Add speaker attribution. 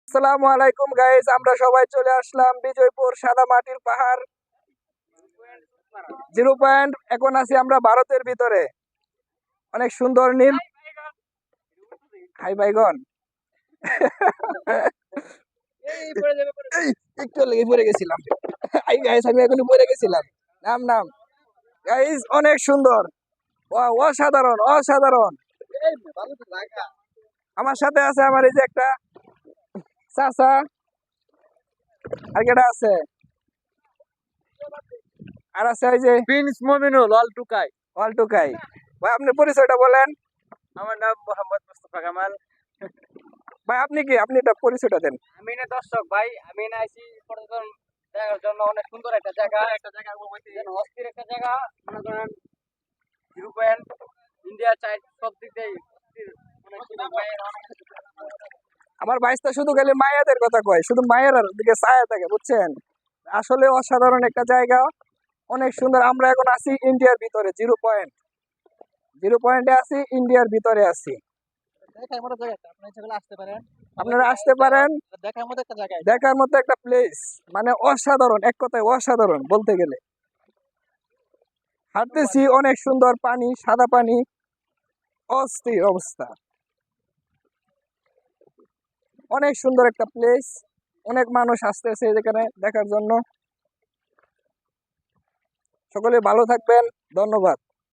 Speaker 1: আসসালামু আলাইকুম গাইস, আমরা সবাই চলে আসলাম বিজয়পুর সাদা মাটির পাহাড় 0 পয়েন্ট। এখন আছি আমরা ভারতের ভিতরে। অনেক সুন্দর নীল। হাই বাইগন। এই, একটু লেগে পড়ে গেছিলাম। আই গাইস, আমি এখনই পড়ে গেছিলাম। নাম নাম গাইস, অনেক সুন্দর। অসাধারণ অসাধারণ। আমার সাথে আছে আমার এই যে একটা চাচা, আর কেটা আছে, আর আছে ওই যে
Speaker 2: প্রিন্স মমিনুল অলটুকাই।
Speaker 1: অলটুকাই। ভাই, আপনি পরিচয়টা বলেন।
Speaker 2: আমার নাম মোহাম্মদ মুস্তাফা কামাল।
Speaker 1: ভাই, আপনি কি, আপনি এটা পরিচয়টা দেন।
Speaker 2: আমি না দর্শক ভাই, আমি না আইছি পর্যটন দেখার জন্য। অনেক সুন্দর একটা জায়গা, অস্থির একটা জায়গা। মনে করেন 0 পয়েন্ট, ইন্ডিয়া চাই সব দিক দিয়ে অস্থির, অনেক সুন্দর।
Speaker 1: আমার ভাইস্তা শুধু গেলে মায়াদের কথা কয়, শুধু মায়ের দিকে ছায়া থাকে, বুঝছেন। আসলে অসাধারণ একটা জায়গা, অনেক সুন্দর। আমরা এখন আছি ইন্ডিয়ার ভিতরে 0 পয়েন্ট। 0 পয়েন্টে আছি, ইন্ডিয়ার ভিতরে আছি।
Speaker 2: দেখার মতো জায়গা, আপনি ইচ্ছা করলে আসতে পারেন।
Speaker 1: আপনারা আসতে পারেন।
Speaker 2: দেখার মতো একটা জায়গা,
Speaker 1: দেখার মতো একটা প্লেস, মানে অসাধারণ, এক কথায় অসাধারণ বলতে গেলে। হাঁটতেছি, অনেক সুন্দর পানি, সাদা পানি, অস্থির অবস্থা। অনেক সুন্দর একটা প্লেস। অনেক মানুষ আসতেছে এখানে দেখার জন্য। সকলে ভালো থাকবেন, ধন্যবাদ।